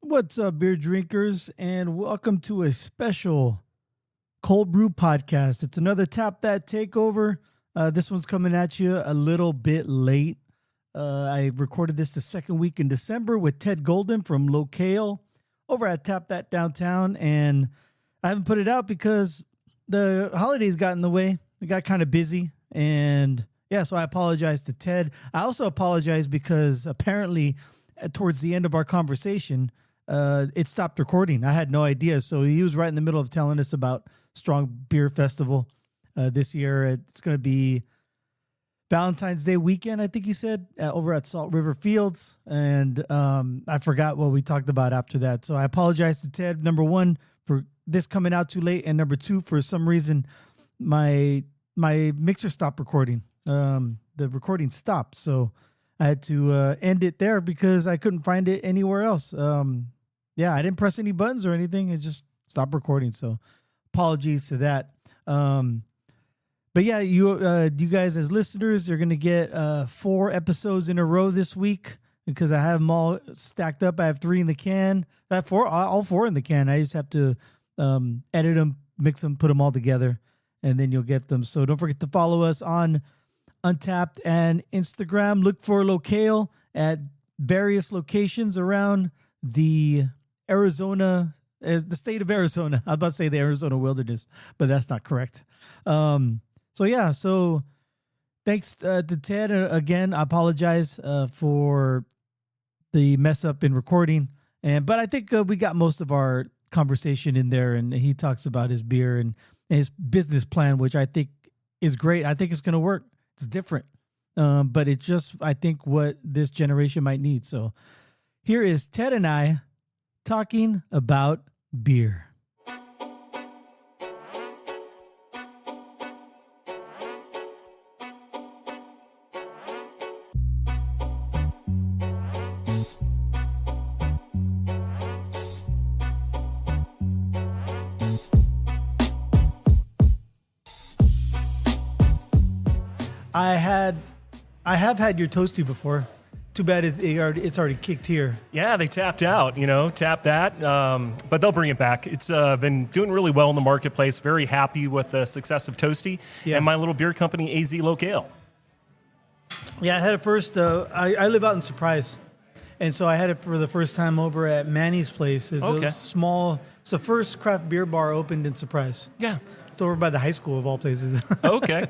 What's up, beer drinkers, and welcome to a special cold brew podcast. It's another Tap That Takeover. This one's coming at you a little bit late. I recorded this the second week in December with Ted Golden from LOC over at Tap That Downtown, and I haven't put it out because the holidays got in the way. It got kind of busy, and yeah, so I apologize to Ted. I also apologize because apparently towards the end of our conversation, it stopped recording. I had no idea. So he was right in the middle of telling us about Strong Beer Festival this year. It's going to be Valentine's Day weekend, I think he said, over at Salt River Fields. And I forgot what we talked about after that. So I apologize to Ted, number one, for this coming out too late. And number two, for some reason, my mixer stopped recording. The recording stopped. So I had to end it there because I couldn't find it anywhere else. Yeah, I didn't press any buttons or anything. It just stopped recording. So apologies to that. But yeah, you guys as listeners are going to get 4 episodes in a row this week because I have them all stacked up. I have 3 in the can. I have all 4 in the can. I just have to edit them, mix them, put them all together, and then you'll get them. So don't forget to follow us on Untapped and Instagram. Look for Locale at various locations around the the state of Arizona. I was about to say the Arizona wilderness, but that's not correct. So thanks to Ted. Again, I apologize for the mess up in recording. But I think we got most of our conversation in there, and he talks about his beer and his business plan, which I think is great. I think it's going to work. It's different, but it's just, I think, what this generation might need. So here is Ted and I talking about beer. I have had your toasty before. Too bad it's already kicked here. Yeah, they tapped out, tap that. But they'll bring it back. It's been doing really well in the marketplace. Very happy with the success of Toasty and my little beer company, AZ Locale. Yeah, I had it first. I live out in Surprise. And so I had it for the first time over at Manny's place. It's it's the first craft beer bar opened in Surprise. Yeah. It's over by the high school of all places. Okay.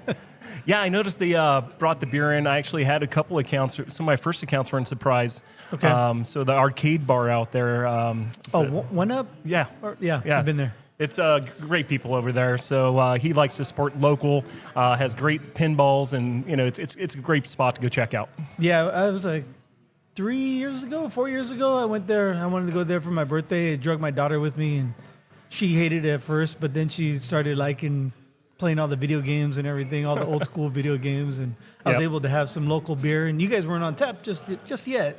Yeah, I noticed they brought the beer in. I actually had a couple accounts. Some of my first accounts were in Surprise. Okay. So the arcade bar out there. One Up? Yeah. Yeah, I've been there. It's great people over there. So he likes to support local, has great pinballs, and it's a great spot to go check out. Yeah, I was like 4 years ago, I went there. I wanted to go there for my birthday. I drug my daughter with me, and she hated it at first, but then she started liking playing all the video games and everything, all the old school video games, and I was able to have some local beer. And you guys weren't on tap just yet.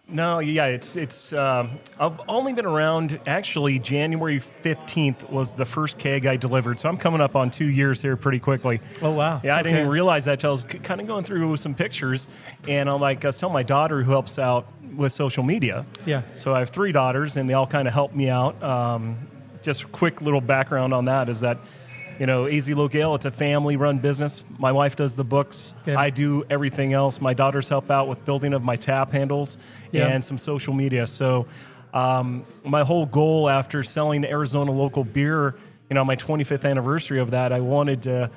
No, yeah, it's. I've only been around. Actually, January 15th was the first keg I delivered, so I'm coming up on 2 years here pretty quickly. Oh wow! Yeah, I didn't even realize that till I was kind of going through some pictures, and I was telling my daughter who helps out with social media. Yeah. So I have 3 daughters, and they all kind of help me out. Just a quick little background on that is that, AZ Locale, it's a family-run business. My wife does the books. Okay. I do everything else. My daughters help out with building of my tap handles and some social media. So my whole goal after selling Arizona local beer, my 25th anniversary of that, I wanted to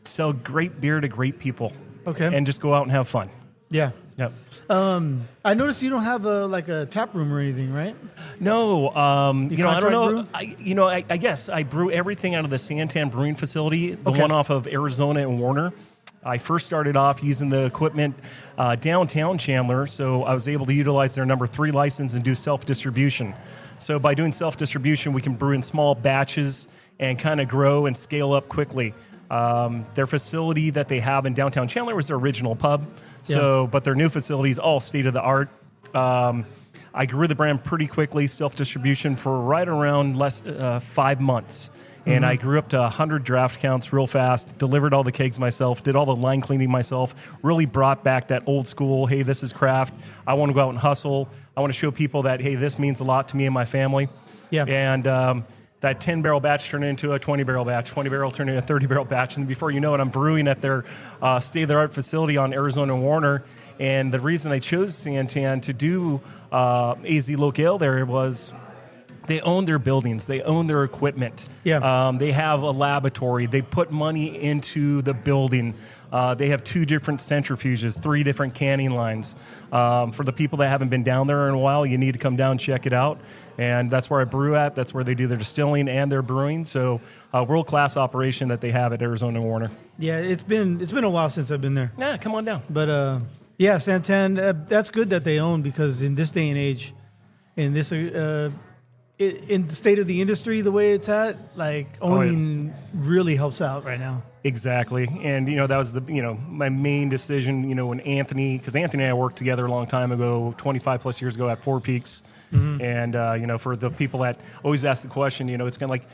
sell great beer to great people. Okay. And just go out and have fun. Yeah. Yep. I noticed you don't have a tap room or anything, right? No. I don't know. Brew? I guess I brew everything out of the Santan Brewing Facility, the one off of Arizona and Warner. I first started off using the equipment downtown Chandler, so I was able to utilize their number 3 license and do self-distribution. So by doing self-distribution, we can brew in small batches and kind of grow and scale up quickly. Their facility that they have in downtown Chandler was their original pub. But their new facility is all state of the art. I grew the brand pretty quickly, self-distribution for right around 5 months. And I grew up to 100 draft counts real fast, delivered all the kegs myself, did all the line cleaning myself, really brought back that old school, hey, this is craft. I want to go out and hustle. I want to show people that, hey, this means a lot to me and my family. Yeah. And that 10-barrel batch turned into a 20-barrel batch, 20-barrel turned into a 30-barrel batch. And before you know it, I'm brewing at their state-of-the-art facility on Arizona and Warner. And the reason I chose Santan to do AZ LOC Ale there was they own their buildings. They own their equipment. Yeah. They have a laboratory. They put money into the building. They have 2 different centrifuges, 3 different canning lines. For the people that haven't been down there in a while, you need to come down and check it out. And that's where I brew at. That's where they do their distilling and their brewing. So world-class operation that they have at Arizona and Warner. Yeah, it's been a while since I've been there. Yeah, come on down. But yeah, Santan, that's good that they own, because in this day and age, in this in the state of the industry, the way it's at, like owning really helps out right now. Exactly. And, that was my main decision, when because Anthony and I worked together a long time ago, 25 plus years ago at Four Peaks. Mm-hmm. And, for the people that always ask the question, it's kind of like,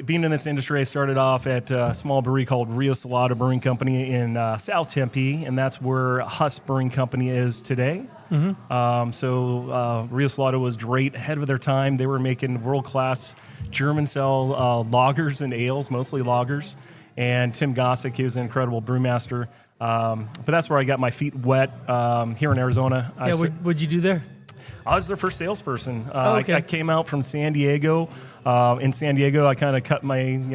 being in this industry, I started off at a small brewery called Rio Salado Brewing Company in South Tempe, and that's where Huss Brewing Company is today. Mm-hmm. So Rio Salado was great, ahead of their time. They were making world-class German-style lagers and ales, mostly lagers. And Tim Gossick, he was an incredible brewmaster. But that's where I got my feet wet here in Arizona. Yeah, what'd you do there? I was their first salesperson. Okay. I came out from San Diego. In San Diego, I kind of cut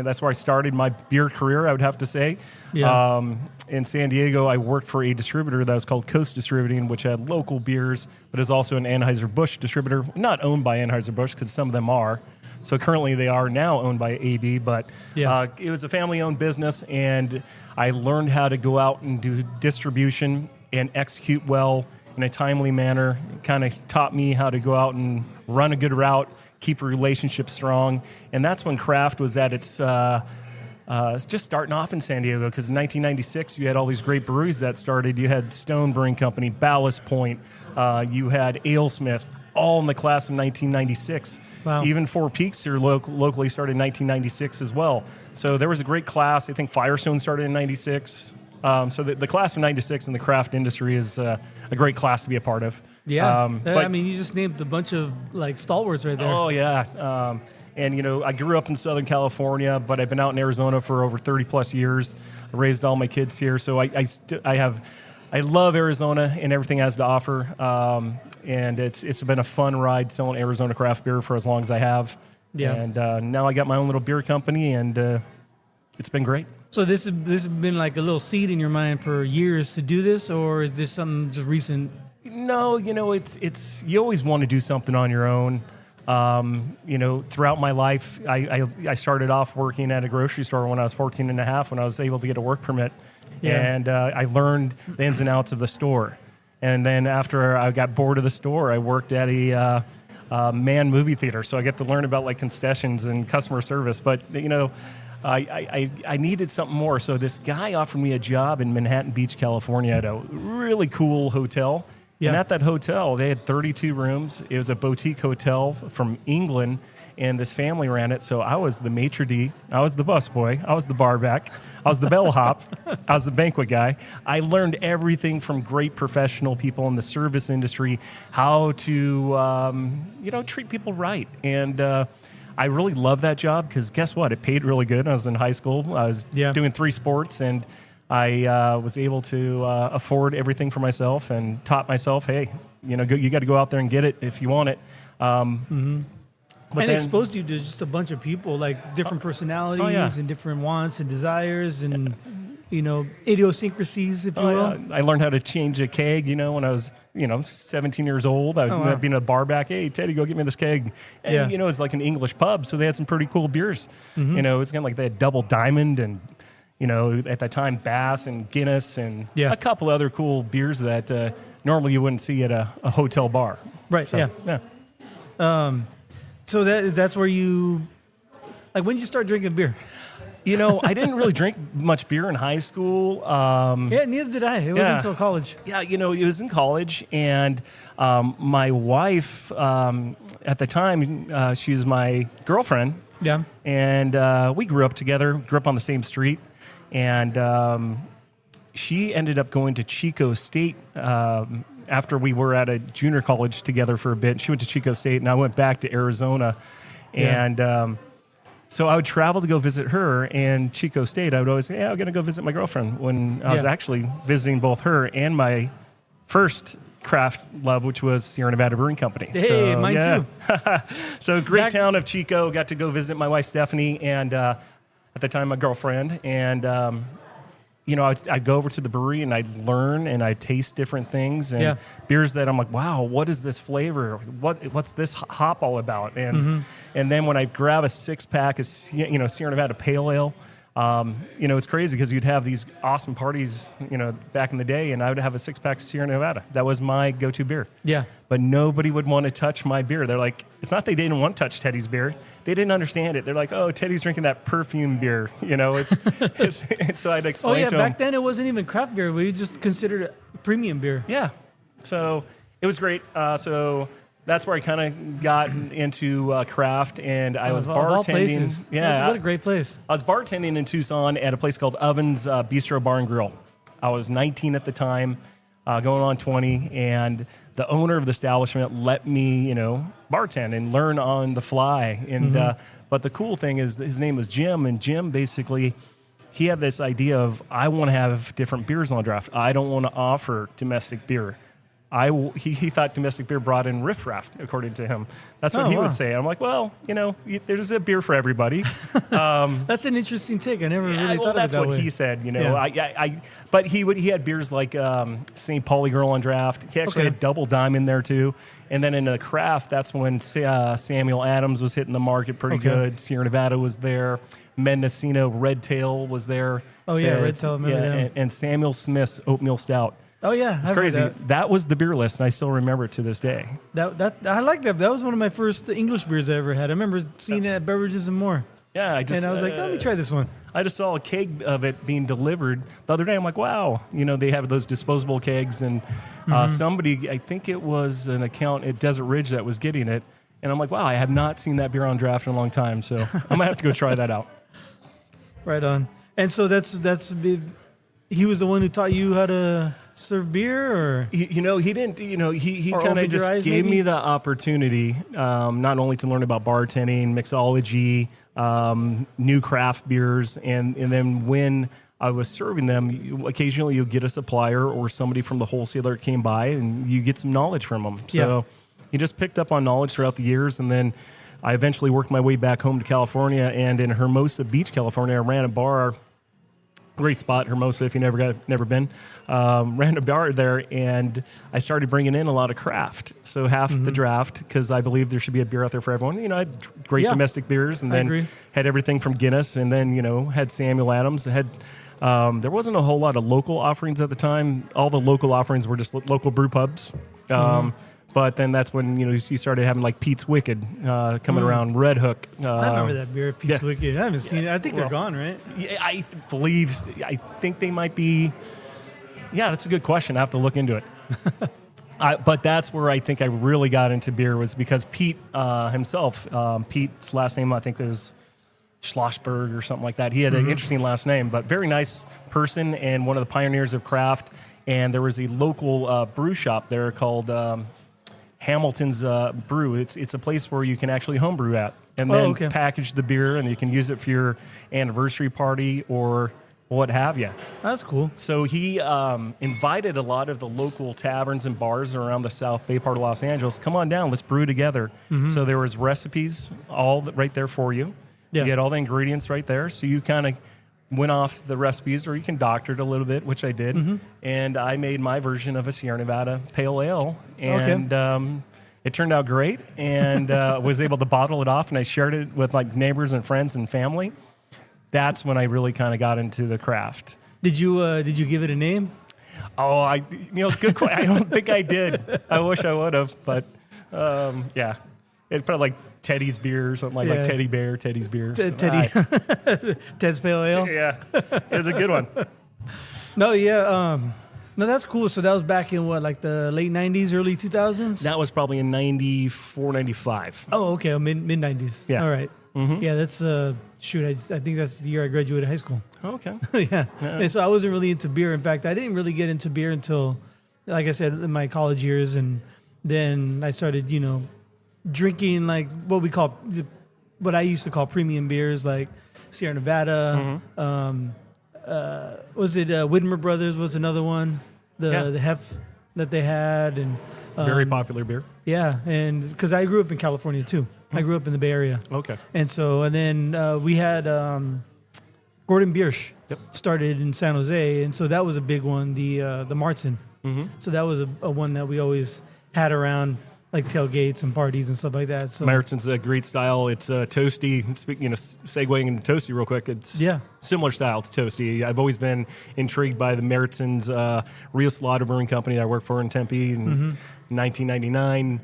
that's where I started my beer career, I would have to say. Yeah. In San Diego, I worked for a distributor that was called Coast Distributing, which had local beers, but is also an Anheuser-Busch distributor, not owned by Anheuser-Busch, because some of them are. So currently they are now owned by AB, but it was a family-owned business, and I learned how to go out and do distribution and execute well in a timely manner. It kind of taught me how to go out and run a good route, keep a relationship strong. And that's when craft was at its just starting off in San Diego, because in 1996 you had all these great breweries that started. You had Stone Brewing Company, Ballast Point, you had Alesmith, all in the class of 1996. Wow. Even Four Peaks here locally started in 1996 as well. So there was a great class. I think Firestone started in 96. So the class of 96 in the craft industry is a great class to be a part of. Yeah. I mean, you just named a bunch of stalwarts right there. Oh, yeah. And, I grew up in Southern California, but I've been out in Arizona for over 30 plus years. I raised all my kids here. So I love Arizona and everything it has to offer. And it's been a fun ride selling Arizona craft beer for as long as I have. Yeah. And now I got my own little beer company, and it's been great. So this has been like a little seed in your mind for years to do this, or is this something just recent? No, it's you always want to do something on your own. Throughout my life, I started off working at a grocery store when I was 14 and a half, when I was able to get a work permit. Yeah. And I learned the ins and outs of the store. And then after I got bored of the store, I worked at a man movie theater. So I get to learn about concessions and customer service. But, I needed something more. So this guy offered me a job in Manhattan Beach, California, at a really cool hotel. Yeah. And at that hotel, they had 32 rooms. It was a boutique hotel from England, and this family ran it. So I was the maitre d', I was the busboy, I was the barback, I was the bellhop, I was the banquet guy. I learned everything from great professional people in the service industry, how to treat people right. And I really loved that job, because guess what? It paid really good. I was in high school. I was doing 3 sports, and I was able to afford everything for myself, and taught myself, hey, you got to go out there and get it if you want it. But it exposed you to just a bunch of people, like different personalities and different wants and desires and, idiosyncrasies, if you will. Yeah. I learned how to change a keg, when I was, 17 years old. I was being a bar back. Hey, Teddy, go get me this keg. And, it's like an English pub, so they had some pretty cool beers. Mm-hmm. It's kind of like they had Double Diamond and, at that time, Bass and Guinness and a couple other cool beers that normally you wouldn't see at a hotel bar. Right, so, yeah. So that's where you, when did you start drinking beer? I didn't really drink much beer in high school. Yeah, neither did I. It wasn't until college. Yeah, it was in college, and my wife, at the time, she was my girlfriend. Yeah. And we grew up together, grew up on the same street, and she ended up going to Chico State after we were at a junior college together for a bit. She went to Chico State, and I went back to Arizona. Yeah. And so I would travel to go visit her, and Chico State, I would always say, I'm going to go visit my girlfriend, when I was actually visiting both her and my first craft love, which was Sierra Nevada Brewing Company. Hey, mine too. So great town of Chico. Got to go visit my wife, Stephanie, and at the time, my girlfriend. And, I'd go over to the brewery, and I'd learn, and I'd taste different things, and beers that I'm like, wow, what is this flavor? What's this hop all about? And and then when I grab a 6-pack of Sierra Nevada Pale Ale, it's crazy because you'd have these awesome parties, back in the day, and I would have a 6-pack of Sierra Nevada. That was my go-to beer. Yeah. But nobody would want to touch my beer. They're like, it's not they didn't want to touch Teddy's beer. They didn't understand it. They're like, oh, Teddy's drinking that perfume beer. It's so I'd explain to them. Back then it wasn't even craft beer. We just considered it premium beer. Yeah. So it was great. So that's where I kind of got into craft, and I was bartending. Yeah, what a great place. I was bartending in Tucson at a place called Ovens Bistro Bar and Grill. I was 19 at the time, going on 20, and the owner of the establishment let me, bartend and learn on the fly. And but the cool thing is his name was Jim, and Jim basically, he had this idea of, I want to have different beers on draft. I don't want to offer domestic beer. He thought domestic beer brought in riffraff, according to him. That's what he would say. I'm like, well, there's a beer for everybody. That's an interesting take. I never really thought of it that way. That's what he said. But he had beers like St. Pauli Girl on draft. He actually had Double Dime in there too. And then in the craft, that's when Samuel Adams was hitting the market pretty good. Sierra Nevada was there. Mendocino Red Tail was there. Oh yeah, Red Tail. Remember them. And Samuel Smith's Oatmeal Stout. Oh yeah, it's crazy. That was the beer list, and I still remember it to this day. That I like that. That was one of my first English beers I ever had. I remember seeing it at Beverages and More. Yeah, and I was like, let me try this one. I just saw a keg of it being delivered the other day. I'm like, wow, they have those disposable kegs, and somebody, I think it was an account at Desert Ridge that was getting it, and I'm like, wow, I have not seen that beer on draft in a long time, so I might have to go try that out. Right on. And so he was the one who taught you how to serve beer, or he didn't. He kind of just gave me the opportunity, not only to learn about bartending, mixology, new craft beers, and then when I was serving them, occasionally you'll get a supplier or somebody from the wholesaler came by, and you get some knowledge from them. So he just picked up on knowledge throughout the years, and then I eventually worked my way back home to California, and in Hermosa Beach, California, I ran a bar. Great spot, Hermosa, if you never been. Ran a bar there, and I started bringing in a lot of craft. So half the draft, because I believe there should be a beer out there for everyone. I had great domestic beers, and then had everything from Guinness, and then, had Samuel Adams. There wasn't a whole lot of local offerings at the time. All the local offerings were just local brew pubs. But then that's when you started having like Pete's Wicked coming around, Red Hook. I remember that beer, Pete's Wicked. I haven't seen it. I think they're gone, right? I think they might be. Yeah, that's a good question. I have to look into it. But that's where I think I really got into beer, was because Pete himself, Pete's last name I think was Schlossberg or something like that. He had an interesting last name, but very nice person and one of the pioneers of craft. And there was a local brew shop there called Hamilton's Brew. It's a place where you can actually homebrew at, and then package the beer, and you can use it for your anniversary party or what have you. That's cool. So he invited a lot of the local taverns and bars around the South Bay part of Los Angeles. Come on down, let's brew together. So there was recipes all right there for you. You get all the ingredients right there. So you kind of went off the recipes, or you can doctor it a little bit, which I did. And I made my version of a Sierra Nevada Pale Ale. And it turned out great, and was able to bottle it off, and I shared it with like neighbors and friends and family. That's when I really kind of got into the craft. Did you give it a name? Oh, good question. I don't think I did. I wish I would have, but yeah. It probably like Teddy's beer or something like Teddy Bear, Teddy's beer. Teddy. Ted's Pale Ale? Yeah. It was a good one. No, no, that's cool. So that was back in what, like the late 90s, early 2000s? That was probably in 94, 95. Oh, okay. Mid 90s. Yeah. All right. Yeah, that's, I think that's the year I graduated high school. Okay. Yeah. And so I wasn't really into beer. In fact, I didn't really get into beer until like I said, in my college years, and then I started, drinking like what I used to call premium beers, like Sierra Nevada. Was it Widmer Brothers was another one, the Hef that they had, and Very popular beer. yeah, and because I grew up in California too. I grew up in the Bay Area. Okay. And then we had Gordon Biersch Yep. started in San Jose, and so that was a big one. The Martzen. So that was a one that we always had around, like tailgates and parties and stuff like that. So Märzen's a great style. It's toasty. Segueing into toasty real quick. It's similar style to toasty. I've always been intrigued by the Märzen's Rios Lauder Brewing Company that I worked for in Tempe in 1999.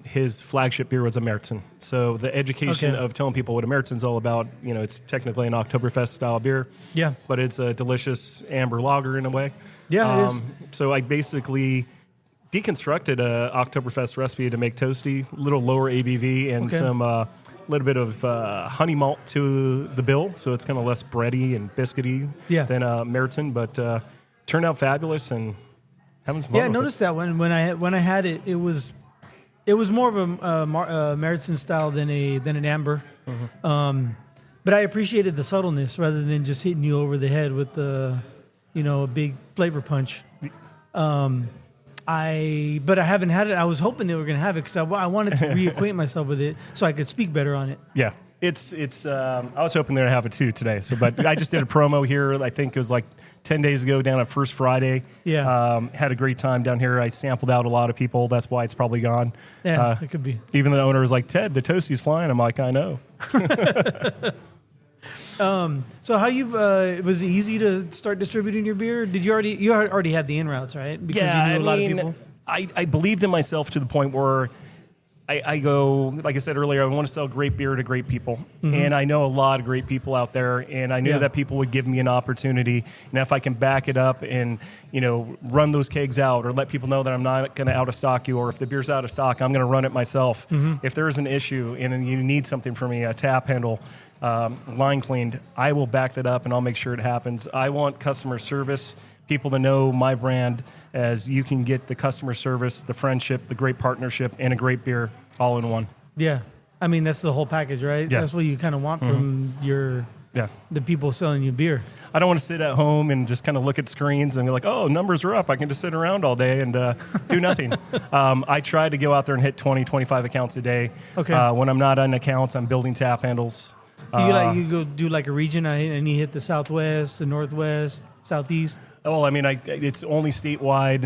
His flagship beer was a Märzen. So the education of telling people what a Märzen's all about, it's technically an Oktoberfest style beer. Yeah. But it's a delicious amber lager in a way. Yeah, it is. So I basically deconstructed a Oktoberfest recipe to make toasty, a little lower ABV, and some little bit of honey malt to the bill, so it's kind of less bready and biscuity than Märzen, but turned out fabulous and having some fun. Yeah, I noticed that when I had it, it was more of a Märzen style than an amber, but I appreciated the subtleness rather than just hitting you over the head with a big flavor punch. But I haven't had it. I was hoping they were going to have it because I wanted to reacquaint myself with it so I could speak better on it. Yeah, it's. I was hoping they're going to have it too today. So, but I just did a promo here. I think it was like 10 days ago down at First Friday. Yeah. Had a great time down here. I sampled out a lot of people. That's why it's probably gone. Yeah, it could be. Even the owner was like, Ted, the toasty's flying. I'm like, I know. So how was it easy to start distributing your beer? Did you already had the in routes, right? Because you knew a lot of people. I believed in myself to the point where I go, like I said earlier, I want to sell great beer to great people. And I know a lot of great people out there, and I knew that people would give me an opportunity. And if I can back it up and, run those kegs out or let people know that I'm not going to out of stock you, or if the beer's out of stock, I'm going to run it myself. If there's an issue and you need something from me, a tap handle, line cleaned, I will back that up and I'll make sure it happens. I want customer service, people to know my brand as you can get the customer service, the friendship, the great partnership, and a great beer all in one. Yeah. I mean, that's the whole package, right? Yeah. That's what you kind of want from the people selling you beer. I don't want to sit at home and just kind of look at screens and be like, oh, numbers are up. I can just sit around all day and do nothing. I try to go out there and hit 20, 25 accounts a day. Okay. When I'm not on accounts, I'm building tap handles. You go do like a region and you hit the Southwest, the Northwest, Southeast. Well, I mean, it's only statewide,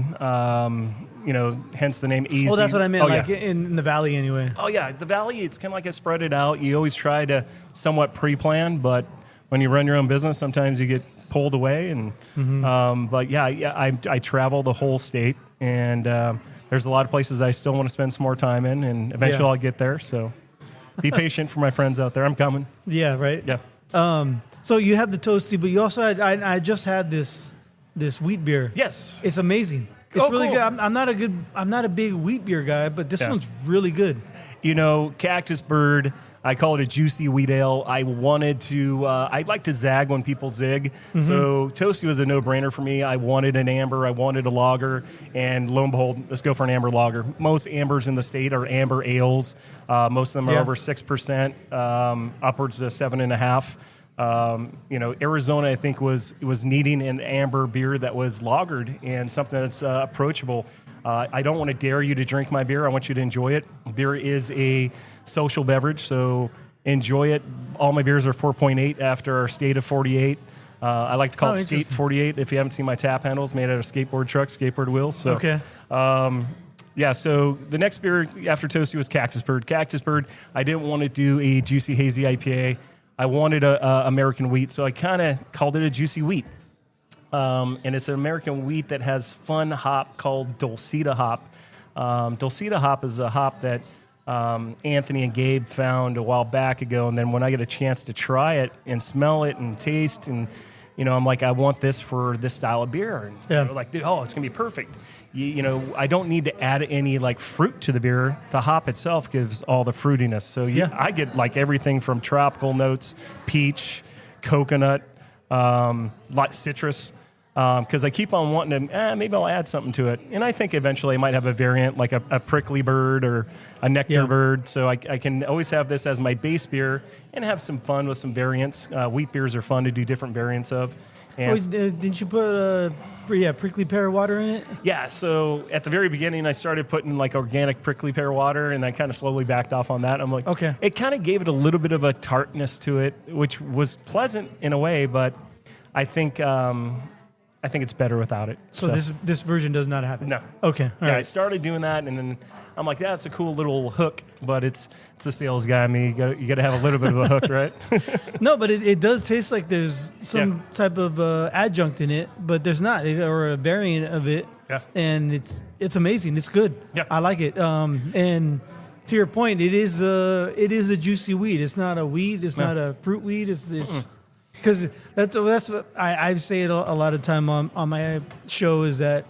hence the name Easy. Oh, that's what I meant, in the Valley anyway. Oh, yeah. The Valley, it's kind of like I spread it out. You always try to somewhat pre-plan, but when you run your own business, sometimes you get pulled away. And I travel the whole state, and there's a lot of places I still want to spend some more time in, and eventually I'll get there. So be patient for my friends out there. I'm coming. Yeah, right? Yeah. So you had the toasty, but you also had, I just had this wheat beer. Yes. It's amazing. It's really cool. good. I'm not a big wheat beer guy, but this one's really good. Cactus Bird, I call it a juicy wheat ale. I wanted to, I like to zag when people zig. So toasty was a no-brainer for me. I wanted an amber, I wanted a lager, and lo and behold, let's go for an amber lager. Most ambers in the state are amber ales. Most of them are over 6%, upwards to 7.5%. Arizona, I think, was needing an amber beer that was lagered and something that's approachable. I don't want to dare you to drink my beer. I want you to enjoy it. Beer is a social beverage, so enjoy it. All my beers are 4.8 after our state of 48. I like to call it State 48. If you haven't seen my tap handles, made out of skateboard trucks, skateboard wheels. So, so the next beer after Toasty was Cactus Bird. Cactus Bird, I didn't want to do a juicy, hazy IPA. I wanted a American wheat, so I kind of called it a juicy wheat. And it's an American wheat that has fun hop called Dulcita hop. Dulcita hop is a hop that Anthony and Gabe found a while back ago, and then when I get a chance to try it and smell it and taste, and I'm like, I want this for this style of beer. And they're like, dude, it's gonna be perfect. I don't need to add any fruit to the beer. The hop itself gives all the fruitiness. So I get everything from tropical notes, peach, coconut, citrus. because I keep on wanting to, maybe I'll add something to it. And I think eventually I might have a variant like a prickly bird or a nectar bird. So I can always have this as my base beer and have some fun with some variants. Wheat beers are fun to do different variants of. And didn't you put prickly pear water in it? Yeah, so at the very beginning, I started putting like organic prickly pear water, and I kind of slowly backed off on that. I'm like, okay. It kind of gave it a little bit of a tartness to it, which was pleasant in a way, but I think it's better without it. So this version does not have it? No. Okay. All right. I started doing that, and then I'm like, it's a cool little hook, but it's the sales guy in me. You got to have a little bit of a hook, right? No, but it does taste like there's some type of adjunct in it, but there's not, or a variant of it. Yeah. And it's amazing. It's good. Yeah. I like it. And to your point, it is a juicy weed. It's not a weed. It's not a fruit weed. It's because that's what I say it a lot of time on my show is that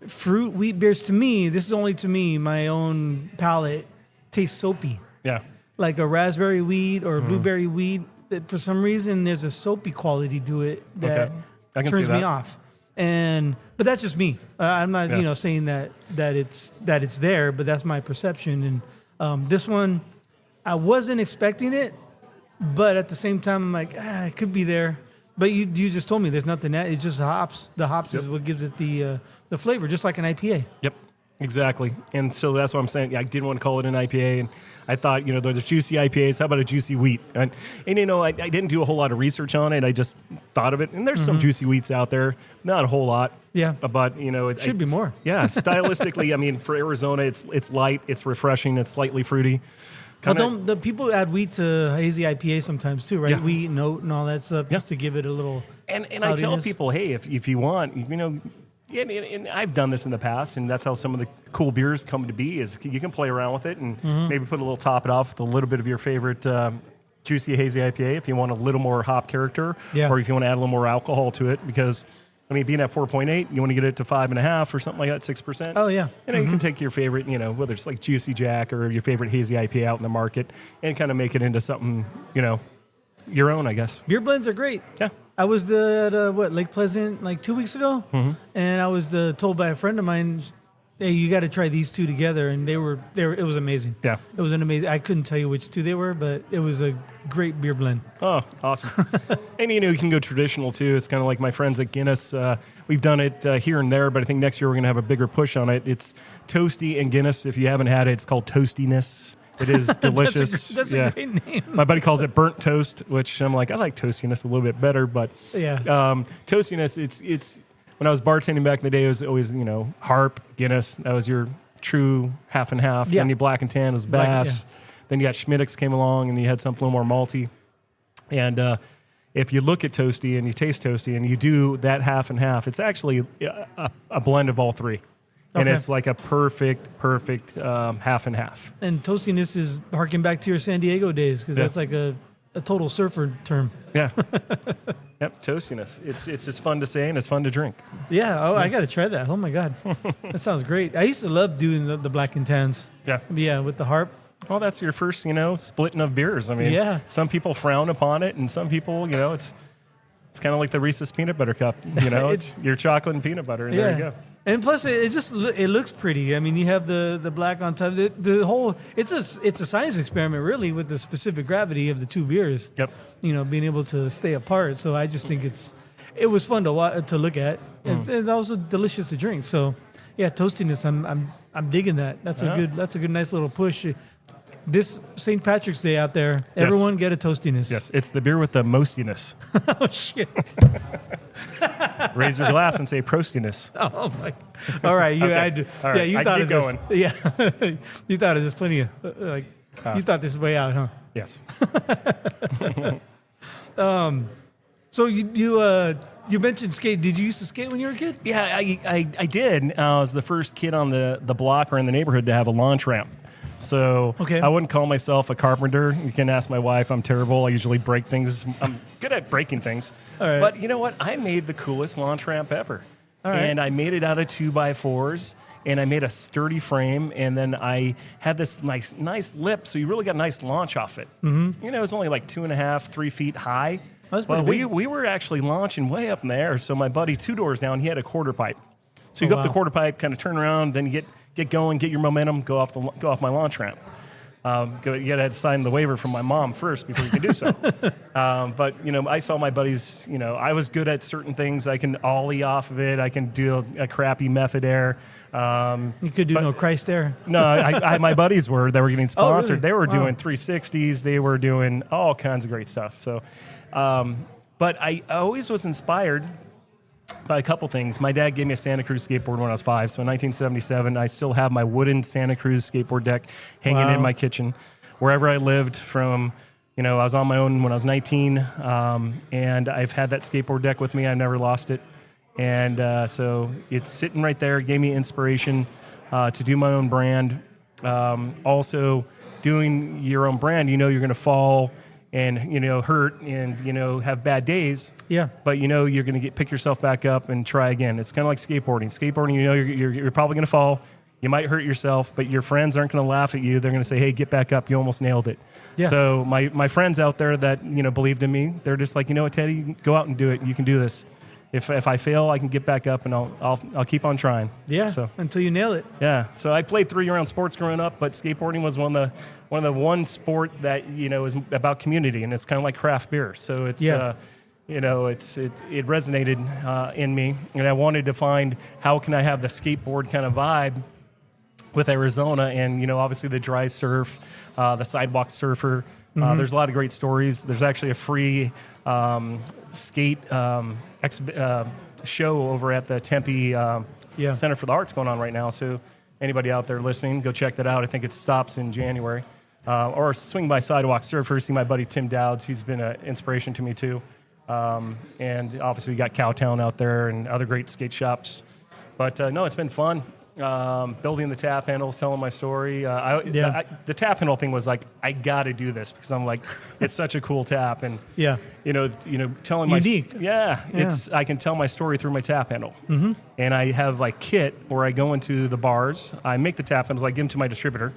fruit wheat beers to me, this is only to me, my own palate, tastes soapy. Yeah. Like a raspberry weed or a blueberry weed. That for some reason, there's a soapy quality to it that turns me off. But that's just me. I'm not, saying that it's there, but that's my perception. And this one, I wasn't expecting it, but at the same time, I'm like, it could be there. But you just told me there's nothing. It's just hops. The hops is what gives it the flavor, just like an IPA. Yep, exactly. And so that's what I'm saying. I didn't want to call it an IPA, and I thought, there's juicy IPAs. How about a juicy wheat? And I didn't do a whole lot of research on it. I just thought of it. And there's some juicy wheats out there. Not a whole lot. Yeah. But, it should be more. Yeah, stylistically, for Arizona, it's light, it's refreshing, it's slightly fruity. Well, the people add wheat to hazy IPA sometimes too, right? Yeah. Wheat and oat and all that stuff, just to give it a little. And I tell people, hey, if you want, and I've done this in the past, and that's how some of the cool beers come to be. Is you can play around with it and maybe put a little top it off with a little bit of your favorite juicy hazy IPA if you want a little more hop character, or if you want to add a little more alcohol to it, because. Being at 4.8, you want to get it to 5.5 or something like that, 6%. Oh, yeah. You can take your favorite, whether it's like Juicy Jack or your favorite hazy IPA out in the market and kind of make it into something, your own, I guess. Beer blends are great. Yeah. I was at Lake Pleasant like 2 weeks ago, and I was told by a friend of mine, hey, you got to try these two together, and they were. It was amazing. Yeah, it was an amazing. I couldn't tell you which two they were, but it was a great beer blend. Oh, awesome! And you can go traditional too. It's kind of like my friends at Guinness. We've done it here and there, but I think next year we're going to have a bigger push on it. It's Toasty and Guinness. If you haven't had it, it's called Toastiness. It is delicious. that's a great name. My buddy calls it burnt toast, which I'm like, I like Toastiness a little bit better, but Toastiness, it's. When I was bartending back in the day, it was always, Harp, Guinness. That was your true half and half. Yeah. Then you Black and Tan was Bass. Then you got Schmittix came along, and you had something a little more malty. And if you look at Toasty and you taste Toasty and you do that half and half, it's actually a blend of all three. And it's like a perfect half and half. And Toastiness is harking back to your San Diego days, because that's like a total surfer term. Yeah. Yep, Toastiness. It's just fun to say, and it's fun to drink. Yeah, I got to try that. Oh, my God. That sounds great. I used to love doing the Black and Tans. Yeah, with the Harp. Well, that's your first, splitting of beers. Some people frown upon it, and some people, it's kind of like the Reese's Peanut Butter Cup. It's your chocolate and peanut butter, and there you go. And plus, it looks pretty. You have the black on top. The whole it's a science experiment, really, with the specific gravity of the two beers. Yep. Being able to stay apart. So I just think it was fun to look at. It's also delicious to drink. So yeah, Toastiness. I'm digging that. That's a good nice little push. This St. Patrick's Day out there, everyone get a Toastiness. Yes, it's the beer with the mostiness. Oh, shit. Raise your glass and say prostiness. Oh, my. All right. You thought of this. Going. Yeah. You thought of this plenty of, you thought this way out, huh? Yes. So you mentioned skate. Did you used to skate when you were a kid? Yeah, I did. I was the first kid on the block or in the neighborhood to have a launch ramp. So I wouldn't call myself a carpenter. You can ask my wife. I'm terrible. I usually break things. I'm good at breaking things. All right. But you know what? I made the coolest launch ramp ever. All right. And I made it out of 2x4s. And I made a sturdy frame. And then I had this nice lip. So you really got a nice launch off it. Mm-hmm. It was only like 2.5, 3 feet high. That's Well, pretty big. we were actually launching way up in the air. So my buddy 2 doors down, he had a quarter pipe. So you go up the quarter pipe, kind of turn around, then you get going, get your momentum, go off my launch ramp. You got to sign the waiver from my mom first before you can do so. But I saw my buddies. I was good at certain things. I can ollie off of it. I can do a crappy method air. You could do no Christ air. No, my buddies that were getting sponsored. Really? They were Wow. doing 360s. They were doing all kinds of great stuff. So, but I always was inspired by a couple things. My dad gave me a Santa Cruz skateboard when I was 5. So in 1977, I still have my wooden Santa Cruz skateboard deck hanging in my kitchen. Wherever I lived from, I was on my own when I was 19, and I've had that skateboard deck with me. I never lost it. And so it's sitting right there. It gave me inspiration to do my own brand. Also, doing your own brand, you're going to fall and hurt and have bad days. Yeah. But you're going to pick yourself back up and try again. It's kind of like skateboarding. Skateboarding, you're probably going to fall. You might hurt yourself, but your friends aren't going to laugh at you. They're going to say, "Hey, get back up. You almost nailed it." Yeah. So my friends out there that believed in me, they're just like, "You know what, Teddy, go out and do it. You can do this. If I fail, I can get back up and I'll keep on trying." Yeah. So Until you nail it. yeah. So I played 3-year-round sports growing up, but skateboarding was one of the sport that is about community, and it's kind of like craft beer. So it's it resonated in me, and I wanted to find how can I have the skateboard kind of vibe with Arizona, and obviously the dry surf, the sidewalk surfer. There's a lot of great stories. There's actually a free skate show over at the Tempe Center for the Arts going on right now. So anybody out there listening, go check that out. I think it stops in January. Or swing by Sidewalk Surfer, see my buddy Tim Dowds. He's been an inspiration to me too. And obviously we got Cowtown out there and other great skate shops. But no, it's been fun. Building the tap handles, telling my story. The tap handle thing was like, I got to do this because I'm like, it's such a cool tap, and telling unique. I can tell my story through my tap handle. Mm-hmm. And I have like kit where I go into the bars, I make the tap handles, I give them to my distributor.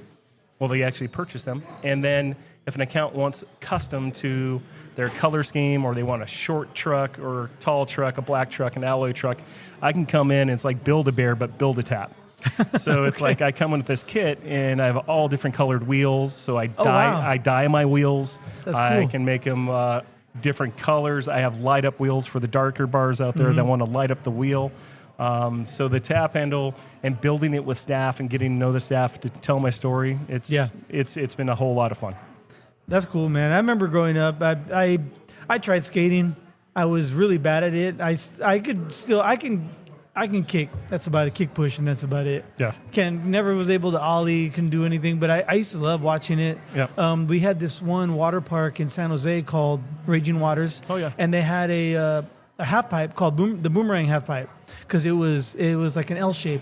Well, they actually purchase them, and then if an account wants custom to their color scheme, or they want a short truck or tall truck, a black truck, an alloy truck, I can come in and it's like Build-A-Bear, but build a tap. So it's like I come in with this kit and I have all different colored wheels. So I dye my wheels. That's I cool. can make them different colors. I have light up wheels for the darker bars out there that want to light up the wheel. So the tap handle and building it with staff and getting to know the staff to tell my story. It's been a whole lot of fun. That's cool, man. I remember growing up, I tried skating. I was really bad at it. I can kick. That's about it. Kick push, and that's about it. Yeah. Never was able to ollie, couldn't do anything, but I used to love watching it. Yeah. We had this one water park in San Jose called Raging Waters. Oh, yeah. And they had a half pipe called the Boomerang half pipe, because it was like an L shape.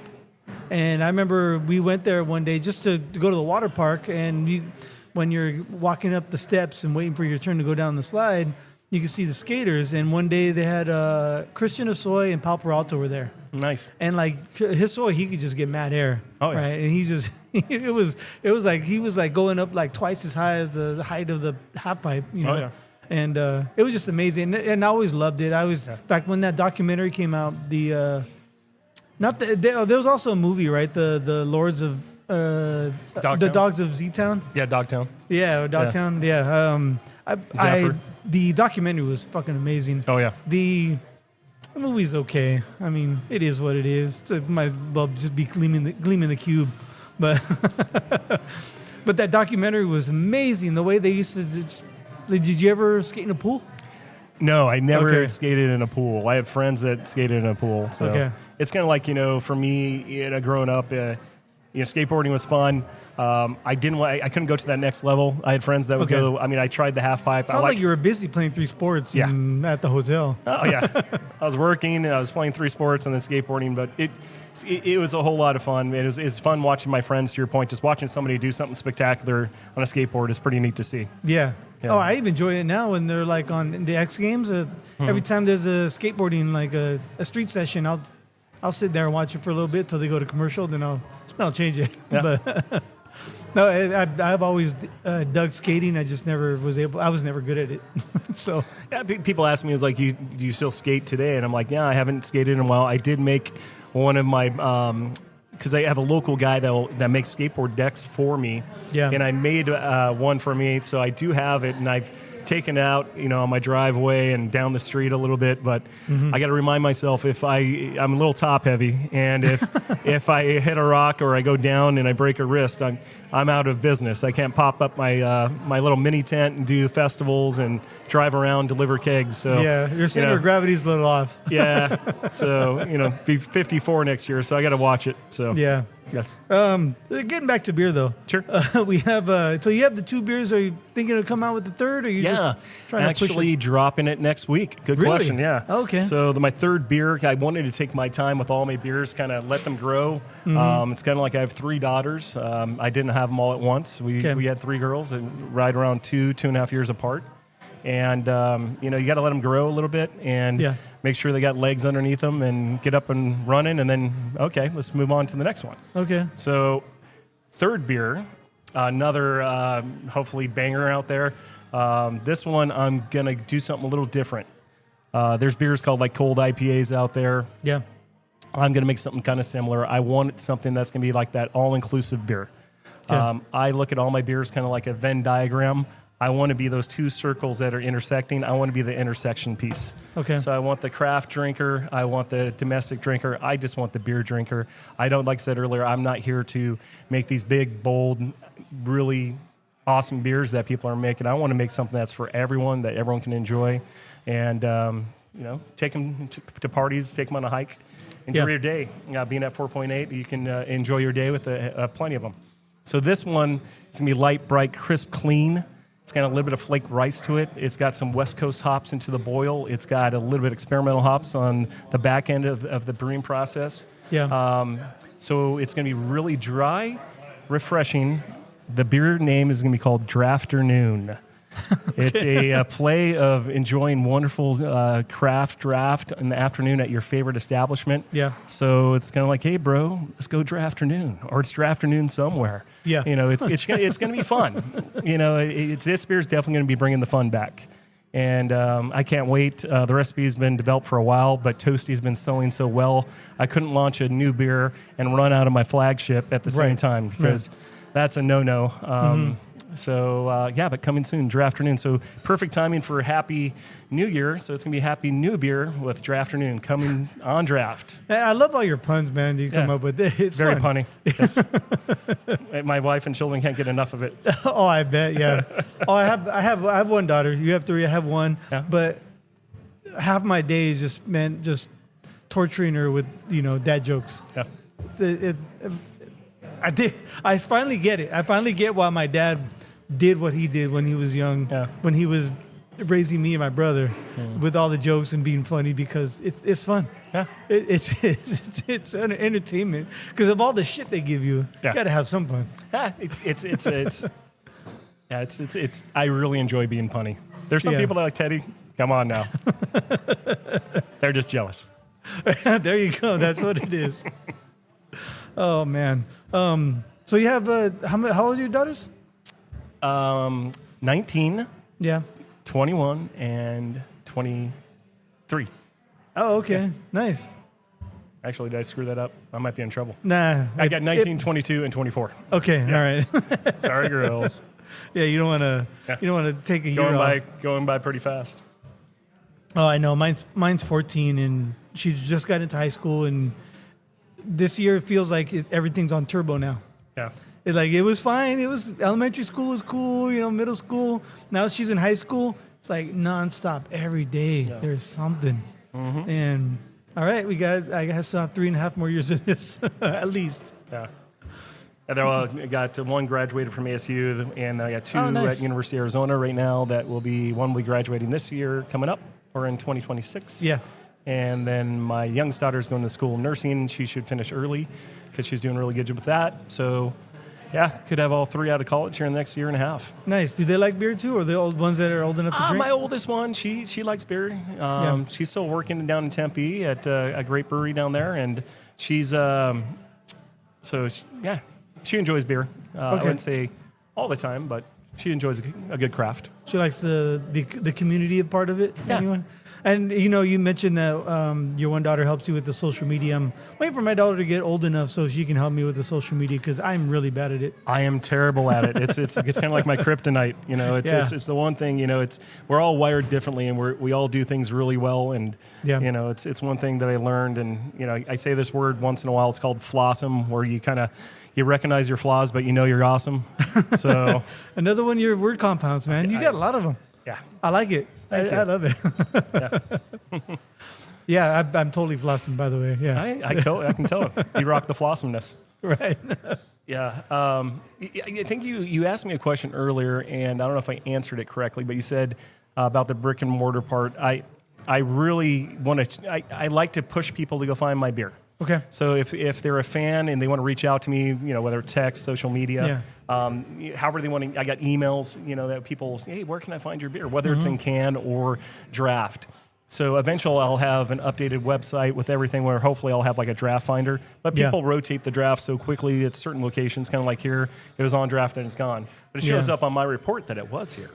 And I remember we went there one day just to go to the water park, and when you're walking up the steps and waiting for your turn to go down the slide, you can see the skaters. And one day they had Christian Asoy and Pal Peralta were there. Nice. And like Asoy, he could just get mad air. Oh, yeah. Right. And he just it was like he was like going up like twice as high as the height of the half pipe. Oh, yeah. And it was just amazing. And I always loved it. Back when that documentary came out, there was also a movie, right? The Lords of the Dogs of Z-Town. Yeah, Dogtown. Yeah, Dogtown. Yeah. The documentary was fucking amazing. Oh, yeah. The movie's okay. I mean, it is what it is. It might as well just be gleaming the cube. But but that documentary was amazing. The way they used to. Did you ever skate in a pool? No, I never skated in a pool. I have friends that skated in a pool. So it's kind of like, for me, growing up, skateboarding was fun. I couldn't go to that next level. I had friends that would go. I mean, I tried the half pipe. Sounds like you were busy playing 3 sports at the hotel. Oh, yeah. I was working, I was playing 3 sports and then skateboarding, but it was a whole lot of fun. It was fun watching my friends, to your point. Just watching somebody do something spectacular on a skateboard is pretty neat to see. Yeah. Yeah. Oh, I even enjoy it now when they're like on the X Games. Every time there's a skateboarding, like a street session, I'll sit there and watch it for a little bit till they go to commercial. Then I'll change it. Yeah. But No, I've always dug skating. I just never was able. I was never good at it. So Yeah, people ask me, do you still skate today? And I'm like, yeah, I haven't skated in a while. I did make one of my, because I have a local guy that makes skateboard decks for me. Yeah. And I made one for me, so I do have it, and I've taken it out, on my driveway and down the street a little bit. But I got to remind myself, I'm a little top heavy, and if I hit a rock or I go down and I break a wrist, I'm out of business. I can't pop up my my little mini tent and do festivals and drive around, deliver kegs. So yeah, your center of gravity's a little off. Yeah. So, be 54 next year, so I got to watch it. So Yeah. Getting back to beer though. Sure. We have so you have the 2 beers. Are you thinking of come out with the third, or are you just trying to push actually it? dropping it next week. Good Really? question. Yeah. Okay. So my third beer, I wanted to take my time with all my beers, kind of let them grow. It's kind of like I have 3 daughters. I didn't have them all at once. We had 3 girls and right around 2.5 years apart. And you got to let them grow a little bit and make sure they got legs underneath them and get up and running. And then, okay, let's move on to the next one. Okay. So third beer, another hopefully banger out there. This one, I'm going to do something a little different. There's beers called like cold IPAs out there. Yeah. I'm going to make something kind of similar. I want something that's going to be like that all-inclusive beer. Okay. I look at all my beers kind of like a Venn diagram. I want to be those 2 circles that are intersecting. I want to be the intersection piece. Okay. So I want the craft drinker. I want the domestic drinker. I just want the beer drinker. I don't, like I said earlier, I'm not here to make these big, bold, really awesome beers that people are making. I want to make something that's for everyone, that everyone can enjoy. And, take them to parties, take them on a hike. Enjoy your day. Being at 4.8, you can enjoy your day with plenty of them. So this one, it's going to be light, bright, crisp, clean. It's got a little bit of flake rice to it. It's got some West Coast hops into the boil. It's got a little bit of experimental hops on the back end of the brewing process. Yeah. So it's going to be really dry, refreshing. The beer name is going to be called Drafternoon. It's a play of enjoying wonderful craft draft in the afternoon at your favorite establishment. Yeah. So it's kind of like, hey, bro, let's go Drafternoon, or it's Drafternoon somewhere. Yeah. It's going to be fun. This beer is definitely going to be bringing the fun back. And I can't wait. The recipe's been developed for a while, but Toasty's been selling so well, I couldn't launch a new beer and run out of my flagship at the same time, because that's a no-no. So, but coming soon, Drafternoon. So perfect timing for Happy New Year. So it's going to be Happy New Beer with Drafternoon coming on draft. I love all your puns, man, you come up with. It's very fun. punny. Yes. My wife and children can't get enough of it. Oh, I bet, yeah. I have 1 daughter. You have 3. I have 1. Yeah. But half my day is just torturing her with, dad jokes. Yeah. I finally get it. I finally get why my dad did what he did when he was young, when he was raising me and my brother, with all the jokes and being funny, because it's fun. Yeah. It's an entertainment, because of all the shit they give you. You got to have some fun. It's I really enjoy being punny. There's some people that like, Teddy, come on now. They're just jealous. There you go. That's what it is. Oh man. So you have how old are your daughters? 19, Yeah. 21, and 23. Oh, okay. Nice. Actually, did I screw that up? I might be in trouble. Nah. I got 19, 22, and 24. Okay. All right. Sorry, girls. Yeah, you don't want to. Yeah. You don't want to take a year off. Going by pretty fast. Oh, I know. Mine's 14, and she just got into high school, and this year it feels like everything's on turbo now. Yeah. It was fine. It was elementary school was cool, middle school. Now she's in high school. It's like nonstop every day. Yeah. There's something. Mm-hmm. And all right, I still have 3.5 more years of this at least. Yeah. And I got 1 graduated from ASU, and I got 2 nice. at University of Arizona right now. One will be graduating this year coming up, or in 2026. Yeah. And then my youngest daughter is going to school of nursing. She should finish early because she's doing really good with that. So, could have all 3 out of college here in the next 1.5 years. Nice. Do they like beer too, or the old ones that are old enough to drink? My oldest one, she likes beer. She's still working down in Tempe at a great brewery down there, and she's She enjoys beer. I wouldn't say all the time, but she enjoys a good craft. She likes the community part of it. Yeah. Anyway. And you mentioned that your one daughter helps you with the social media. I'm waiting for my daughter to get old enough so she can help me with the social media because I'm really bad at it. I am terrible at it. It's kind of like my kryptonite. It's the one thing. We're all wired differently, and we all do things really well. And it's one thing that I learned. And I say this word once in a while. It's called flossom, where you recognize your flaws, but you're awesome. So another one of your word compounds, man. You got a lot of them. Yeah, I like it. I love it. Yeah, I'm totally flossing, by the way. Yeah, I can tell. You rock the flossomness. Right. Yeah. I think you asked me a question earlier, and I don't know if I answered it correctly, but you said about the brick and mortar part. I really want to. I like to push people to go find my beer. Okay. So if they're a fan and they want to reach out to me, whether it's text, social media, however they want to, I got emails, that people say, hey, where can I find your beer? Whether it's in can or draft. So eventually I'll have an updated website with everything where hopefully I'll have like a draft finder. But people rotate the draft so quickly at certain locations, kind of like here, it was on draft and it's gone. But it shows up on my report that it was here.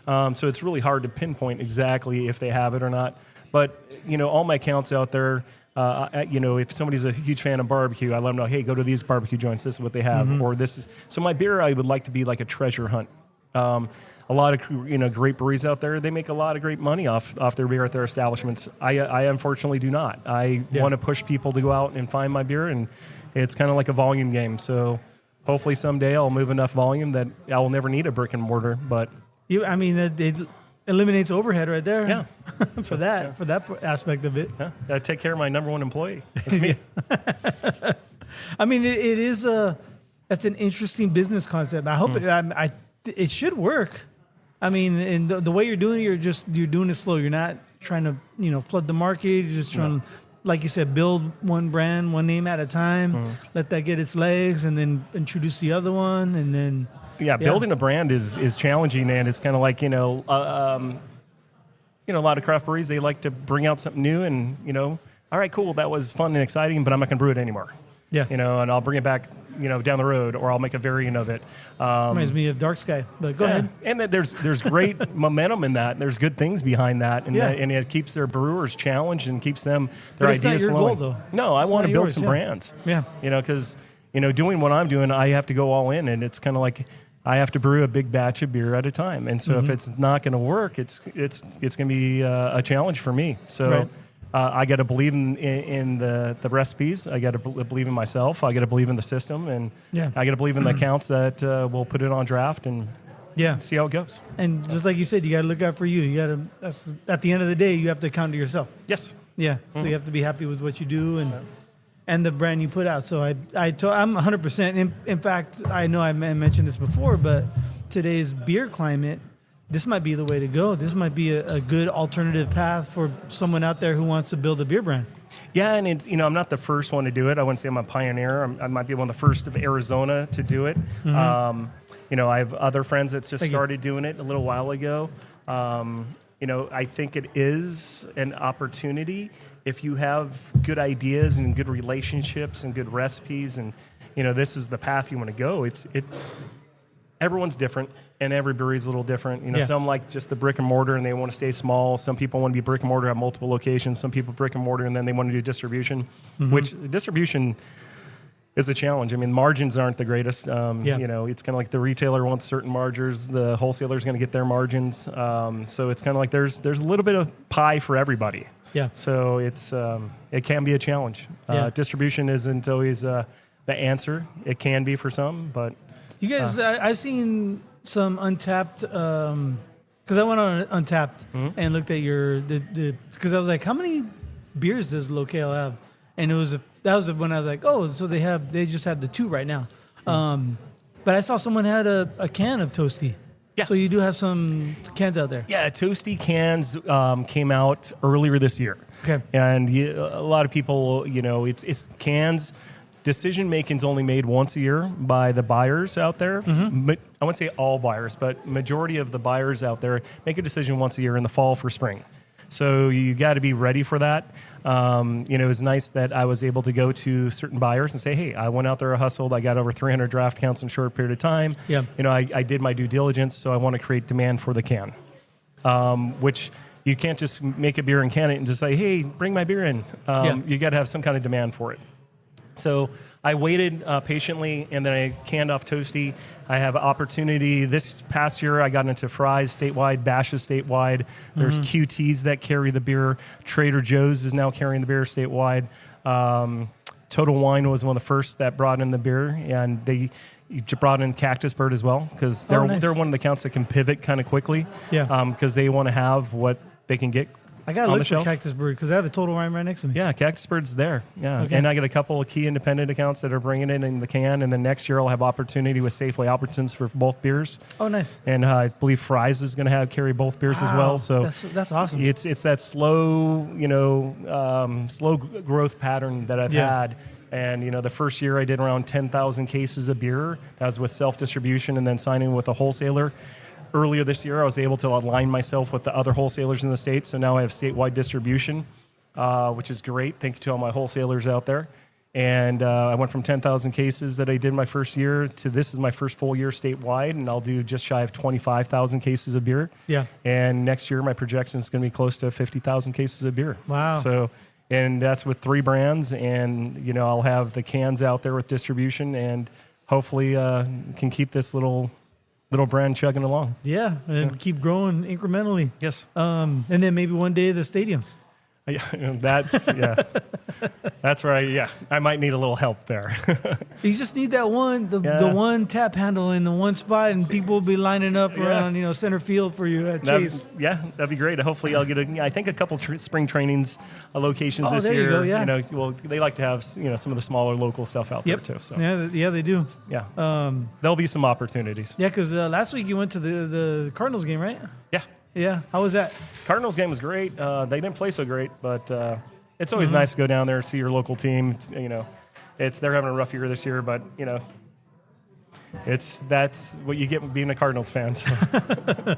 So it's really hard to pinpoint exactly if they have it or not. But, all my accounts out there, if somebody's a huge fan of barbecue, I let them know, hey, go to these barbecue joints. This is what they have, or this is. So my beer, I would like to be like a treasure hunt. A lot of great breweries out there, they make a lot of great money off their beer at their establishments. I unfortunately do not. I want to push people to go out and find my beer, and it's kind of like a volume game. So hopefully someday I'll move enough volume that I will never need a brick and mortar. But it eliminates overhead right there. Yeah. for that aspect of it. Yeah. I take care of my number one employee. It's me. It is that's an interesting business concept. I hope it should work. And the way you're doing it, you're doing it slow. You're not trying to flood the market. You're just trying to, like you said, build one brand, one name at a time. Let that get its legs, and then introduce the other one, and then. Yeah, building a brand is challenging, and it's kind of like a lot of craft breweries, they like to bring out something new, and all right, cool, that was fun and exciting, but I'm not going to brew it anymore. Yeah, and I'll bring it back down the road, or I'll make a variant of it. Reminds me of Dark Sky, but go ahead. And there's great momentum in that. There's good things behind that, and it keeps their brewers challenged and keeps them their ideas not your flowing. Goal, though. No, I want to build some brands. Yeah, because doing what I'm doing, I have to go all in, and it's kind of like. I have to brew a big batch of beer at a time, and so if it's not going to work, it's going to be a challenge for me. So I got to believe in the recipes. I got to believe in myself. I got to believe in the system, and I got to believe in the accounts that will put it on draft and see how it goes. And just like you said, you got to look out for you. You got to. That's at the end of the day, you have to account to yourself. Yes. Yeah. So you have to be happy with what you do and the brand you put out. So I'm 100%. In fact, I know I mentioned this before, but today's beer climate, this might be the way to go. This might be a good alternative path for someone out there who wants to build a beer brand. Yeah, and it's, I'm not the first one to do it. I wouldn't say I'm a pioneer. I might be one of the first of Arizona to do it. I have other friends that just started doing it a little while ago. I think it is an opportunity if you have good ideas and good relationships and good recipes, and this is the path you want to go. Everyone's different, and every brewery is a little different. Some like just the brick and mortar, and they want to stay small. Some people want to be brick and mortar, have multiple locations. Some people brick and mortar, and then they want to do distribution, which distribution is a challenge. Margins aren't the greatest. It's kind of like the retailer wants certain margins, the wholesaler is going to get their margins. So it's kind of like there's a little bit of pie for everybody. Yeah. So it can be a challenge. Distribution isn't always the answer. It can be for some, but you guys, I've seen some Untapped. Because I went on Untapped and looked at because I was like, how many beers does Locale have? And that was when I was like, oh, so they just have the 2 right now. But I saw someone had a can of Toasty. Yeah. So you do have some cans out there. Yeah, Toasty cans came out earlier this year. Okay. And a lot of people, it's cans. Decision making's only made once a year by the buyers out there. I wouldn't say all buyers, but majority of the buyers out there make a decision once a year in the fall for spring. So you got to be ready for that. It was nice that I was able to go to certain buyers and say, hey, I went out there, I hustled, I got over 300 draft counts in a short period of time. Yeah. I did my due diligence, so I want to create demand for the can, which you can't just make a beer and can it and just say, hey, bring my beer in. You got to have some kind of demand for it. So I waited patiently, and then I canned off Toasty. I have opportunity. This past year, I got into Fry's statewide, Bash's statewide. There's QTs that carry the beer. Trader Joe's is now carrying the beer statewide. Total Wine was one of the first that brought in the beer, and they brought in Cactus Bird as well, because they're one of the accounts that can pivot kind of quickly. Yeah. Because they want to have what they can get. I got to look for Cactus Bird because I have a Total Wine right next to me. Yeah, Cactus Bird's there. Yeah, Okay. And I got a couple of key independent accounts that are bringing it in the can, and then next year I'll have opportunity with Safeway Albertsons for both beers. Oh, nice. And I believe Fry's is going to carry both beers as well. So that's awesome. It's that slow, slow growth pattern that I've had. And, the first year I did around 10,000 cases of beer. That was with self-distribution and then signing with a wholesaler. Earlier this year, I was able to align myself with the other wholesalers in the state. So now I have statewide distribution, which is great. Thank you to all my wholesalers out there. And I went from 10,000 cases that I did my first year to this is my first full year statewide, and I'll do just shy of 25,000 cases of beer. Yeah. And next year, my projection is going to be close to 50,000 cases of beer. Wow. So, and that's with 3 brands, and I'll have the cans out there with distribution, and hopefully can keep this little brand chugging along. Yeah, and keep growing incrementally. Yes. And then maybe one day the stadiums. That's where I might need a little help there. You just need that the one tap handle in the one spot, and people will be lining up around center field for you at Chase. That'd be great. Hopefully, I'll get I think a couple spring trainings locations this there year. You go, yeah. Well, they like to have some of the smaller local stuff out there too. So yeah, they do. Yeah, there'll be some opportunities. Yeah, because last week you went to the Cardinals game, right? Yeah. Yeah. How was that? Cardinals game was great. They didn't play so great, but it's always nice to go down there and see your local team. They're having a rough year this year, but that's what you get being a Cardinals fan. So,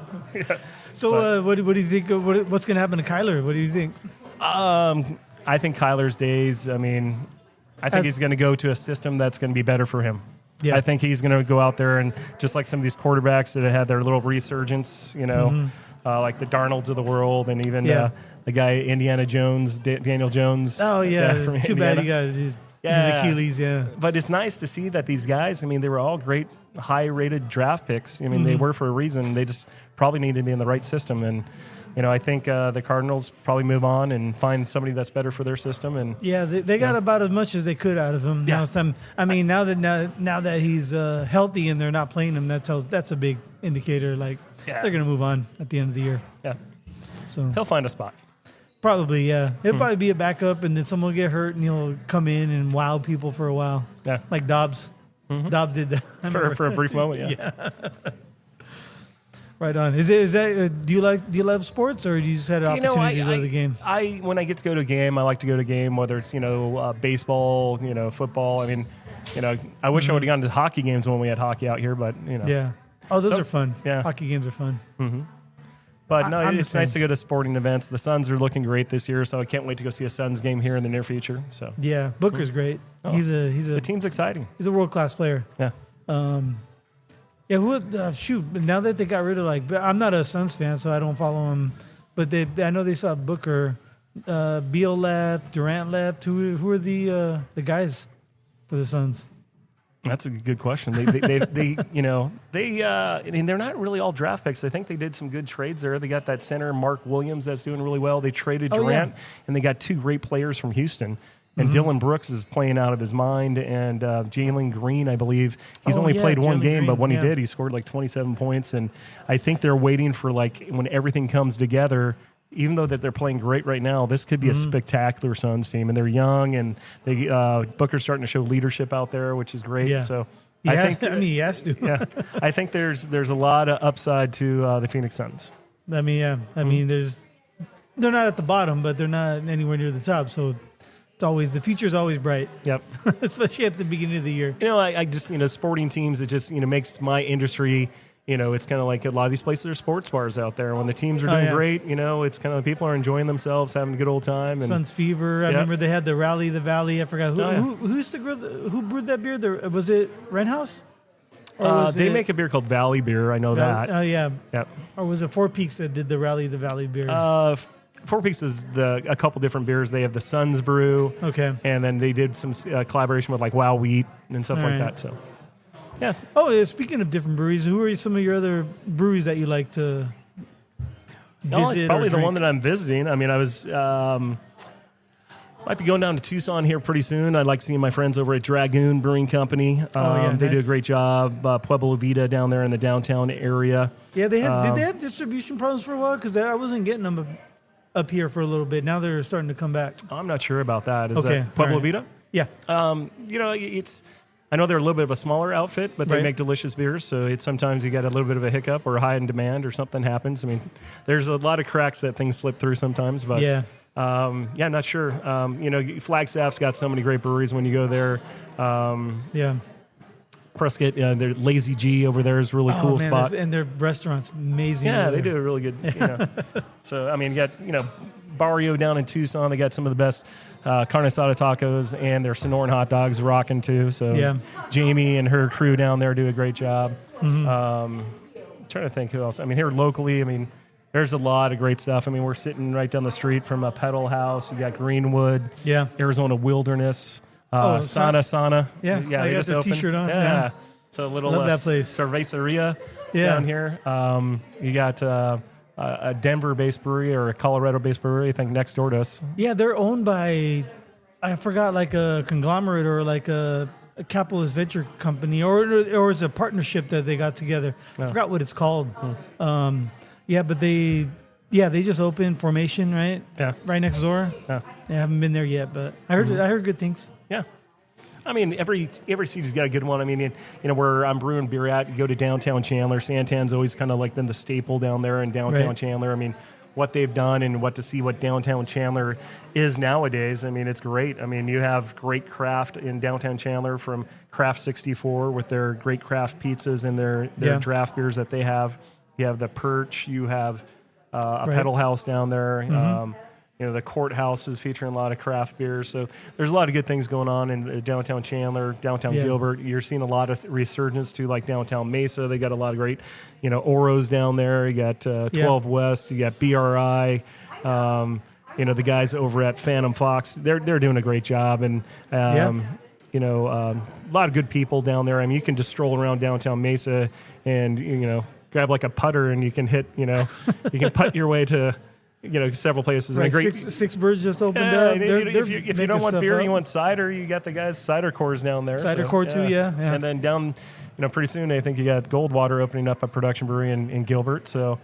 So what do you think? What's going to happen to Kyler? What do you think? I think Kyler's days. I think he's going to go to a system that's going to be better for him. Yeah. I think he's going to go out there and just like some of these quarterbacks that had their little resurgence, like the Darnolds of the world, and even the guy Indiana Jones, Daniel Jones. Oh yeah, from too Indiana. bad he got his Achilles. Yeah, but it's nice to see that these guys. They were all great, high-rated draft picks. They were for a reason. They just probably need to be in the right system, and I think the Cardinals probably move on and find somebody that's better for their system. And they got about as much as they could out of him. Yeah. Now that he's healthy and they're not playing him, that's a big indicator. Like they're going to move on at the end of the year. Yeah, so he'll find a spot. Probably, yeah. He'll probably be a backup, and then someone will get hurt, and he'll come in and wow people for a while. Yeah, like Dobbs. Dobbs did that for a brief moment. Yeah. Right on. Is that? Do you love sports, or do you just had an opportunity to go to the game? When I get to go to a game, I like to go to a game, whether it's baseball, football. I wish I would have gone to hockey games when we had hockey out here, but Yeah. Oh, those are fun. Yeah. Hockey games are fun. Mm-hmm. But no, it's nice to go to sporting events. The Suns are looking great this year, so I can't wait to go see a Suns game here in the near future. So yeah, Booker's great. Oh, the team's exciting. He's a world-class player. Yeah. Yeah. Now that they got rid of I'm not a Suns fan, so I don't follow him. But I know they saw Booker, Beal left, Durant left. Who are the guys for the Suns? That's a good question. They're not really all draft picks. I think they did some good trades there. They got that center, Mark Williams, that's doing really well. They traded Durant, and they got 2 great players from Houston. And Dylan Brooks is playing out of his mind, and Jalen Green, I believe, he's only played one game, but when he did, he scored 27 points. And I think they're waiting for when everything comes together. Even though that they're playing great right now, this could be a spectacular Suns team, and they're young, and they Booker's starting to show leadership out there, which is great. Yeah. So he has to. Yeah, I think there's a lot of upside to the Phoenix Suns. They're not at the bottom, but they're not anywhere near the top. So the future's always bright. Yep, especially at the beginning of the year. I just sporting teams. It just makes my industry it's kind of like a lot of these places are sports bars out there. When the teams are doing great, it's kind of people are enjoying themselves, having a good old time. And Sun's Fever. I remember they had the Rally the Valley. I forgot who used to who brewed that beer. Was it Renhouse? They make a beer called Valley Beer. I know that. Oh yeah. Yep. Or was it Four Peaks that did the Rally the Valley beer? Four Peaks is a couple different beers. They have the Sun's Brew. Okay. And then they did some collaboration with like Wow Wheat and stuff like that. So, yeah. Oh, speaking of different breweries, who are some of your other breweries that you like to visit? It's probably the one that I'm visiting. I mean, I was might be going down to Tucson here pretty soon. I like seeing my friends over at Dragoon Brewing Company. They do a great job. Pueblo Vita down there in the downtown area. Yeah, they had. Did they have distribution problems for a while? Because I wasn't getting them up here for a little bit. Now they're starting to come back. I'm not sure about that. Is that Pueblo Vita? Yeah. It's. I know they're a little bit of a smaller outfit, but they make delicious beers. So sometimes you get a little bit of a hiccup or high in demand or something happens. I mean, there's a lot of cracks that things slip through sometimes. But I'm not sure. Flagstaff's got so many great breweries when you go there. Prescott, their Lazy G over there is a really cool spot. And their restaurant's amazing. Yeah, they do a really good. So, I mean, you got, Barrio down in Tucson. They got some of the best carne asada tacos, and their Sonoran hot dogs rocking too. So, Jamie and her crew down there do a great job. Mm-hmm. Trying to think who else. I mean, here locally, there's a lot of great stuff. I mean, we're sitting right down the street from a pedal house. You got Greenwood, Arizona Wilderness, Sana. Yeah, they got their T-shirt on. Yeah. So a little love that place. Cerveceria down here. You got a Denver-based brewery or a Colorado-based brewery, I think, next door to us. Yeah, they're owned by, I forgot, like a conglomerate or like a capitalist venture company, or it's a partnership that they got together. I forgot what it's called. But they just opened Formation, right? Yeah, right next door. Yeah, I haven't been there yet, but I heard good things. Yeah, I mean every city's got a good one. I mean, where I'm brewing beer at, you go to downtown Chandler. Santan's always kind of like been the staple down there in downtown Chandler. I mean, what they've done and what downtown Chandler is nowadays. I mean, it's great. I mean, you have great craft in downtown Chandler from Craft 64 with their great craft pizzas and their draft beers that they have. You have the Perch. You have a pedal house down there. Mm-hmm. The courthouse is featuring a lot of craft beers. So there's a lot of good things going on in downtown Chandler, downtown Gilbert. You're seeing a lot of resurgence to like downtown Mesa. They got a lot of great, Oros down there. You got 12 West. You got BRI. The guys over at Phantom Fox. They're doing a great job. And a lot of good people down there. I mean, you can just stroll around downtown Mesa and grab like a putter and you can hit. You can putt your way to. Several places. Right, and Six Birds just opened up. If you don't want beer, you want cider, you got the guys cider cores down there. Cider core too, yeah. And then down, pretty soon I think you got Goldwater opening up a production brewery in Gilbert. So,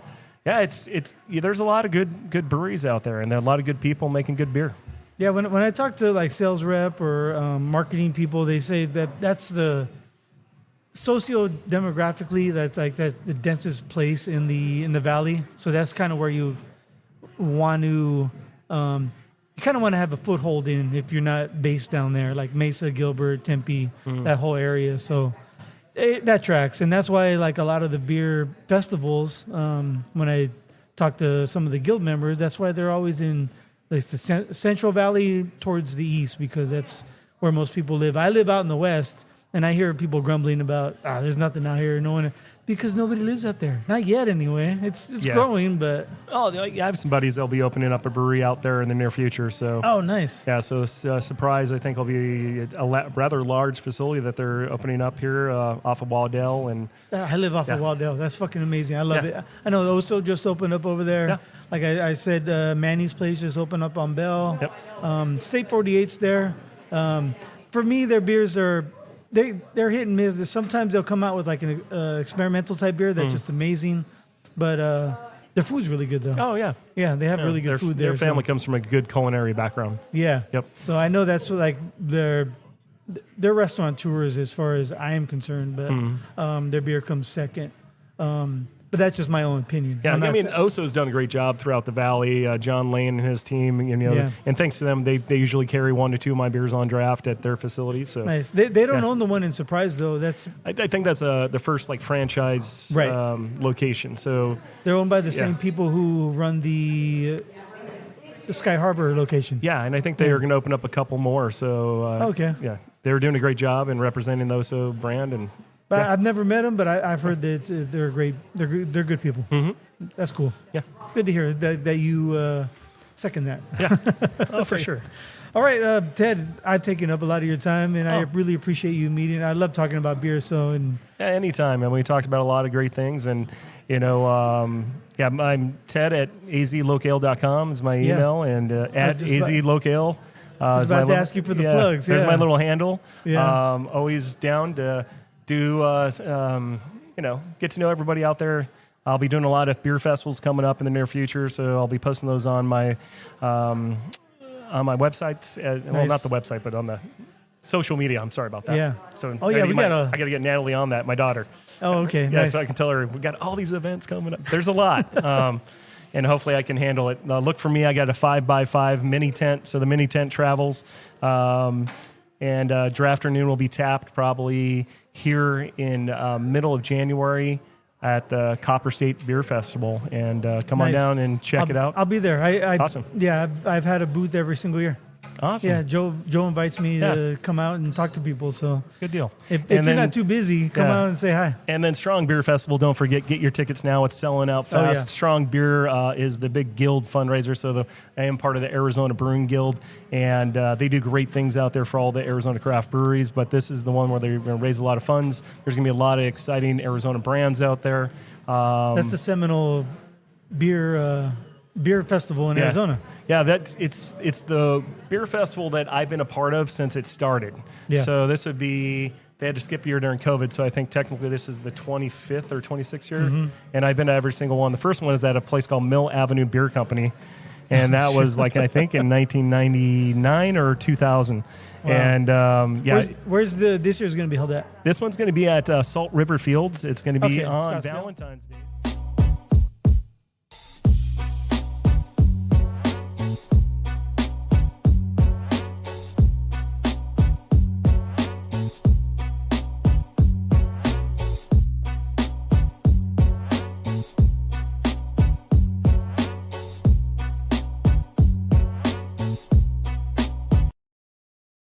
it's there's a lot of good breweries out there, and there are a lot of good people making good beer. Yeah, when I talk to like sales rep or marketing people, they say that's the socio-demographically that's the densest place in the valley. So that's kind of where you want to have a foothold in if you're not based down there, like Mesa, Gilbert, Tempe, that whole area. So that tracks, and that's why like a lot of the beer festivals. When I talk to some of the guild members, that's why they're always in like the Central Valley towards the east, because that's where most people live. I live out in the west, and I hear people grumbling about there's nothing out here, no one. Because nobody lives out there. Not yet, anyway. It's growing, but... Oh, I have some buddies that'll be opening up a brewery out there in the near future, so... Oh, nice. Yeah, so Surprise, I think, will be a rather large facility that they're opening up here off of Waddell. And I live off of Waddell. That's fucking amazing. I love it. I know Oso just opened up over there. Yeah. Like I said, Manny's place just opened up on Bell. Yep. State 48's there. For me, their beers are... They're hit and miss. Sometimes they'll come out with like an experimental type beer that's just amazing, but their food's really good though. Oh yeah, they have really good food there. Their family comes from a good culinary background. Yeah. Yep. So I know that's like their restaurateurs as far as I am concerned, but their beer comes second. But that's just my own opinion. Yeah, I mean, Oso's done a great job throughout the valley. John Lane and his team, and thanks to them, they usually carry 1 to 2 of my beers on draft at their facilities. So nice. They don't own the one in Surprise though. I think that's the first like franchise location. So they're owned by the same people who run the Sky Harbor location. Yeah, and I think they are going to open up a couple more. So yeah, they're doing a great job in representing the Oso brand. And I've never met them, but I've heard that they're great. They're good people. Mm-hmm. That's cool. Yeah, good to hear that you second that. Yeah, for sure. All right, Ted, I've taken up a lot of your time, and I really appreciate you meeting. I love talking about beer. Anytime, and we talked about a lot of great things, and I'm Ted at azlocale.com is my email, and at azlocale. I was about to ask you for the plugs. There's my little handle. Yeah. Always down to do, get to know everybody out there. I'll be doing a lot of beer festivals coming up in the near future, so I'll be posting those on my website. Well, not the website, but on the social media. I'm sorry about that. Yeah. So I got to get Natalie on that, my daughter. Oh, okay. Yeah, so I can tell her we got all these events coming up. There's a lot. And hopefully I can handle it. Look for me. I got a 5x5 mini tent, so the mini tent travels. And Draft Afternoon will be tapped probably here in middle of January at the Copper State Beer Festival. And come on down and check it out. I'll be there. Awesome. Yeah, I've had a booth every single year. Awesome. Yeah, Joe invites me to come out and talk to people. So good deal. If you're not too busy, come out and say hi. And then Strong Beer Festival, don't forget, get your tickets now. It's selling out fast. Oh, yeah. Strong Beer is the big guild fundraiser. So I am part of the Arizona Brewing Guild, and they do great things out there for all the Arizona craft breweries. But this is the one where they're going to raise a lot of funds. There's going to be a lot of exciting Arizona brands out there. That's the Seminole beer festival in Arizona. Yeah, it's the beer festival that I've been a part of since it started. Yeah. So this would be, they had to skip a year during COVID, so I think technically this is the 25th or 26th year, and I've been to every single one. The first one is at a place called Mill Avenue Beer Company, and that was like, I think in 1999 or 2000. Wow. And where's this year's going to be held at? This one's going to be at Salt River Fields. It's going to be on Scottsdale. Valentine's Day.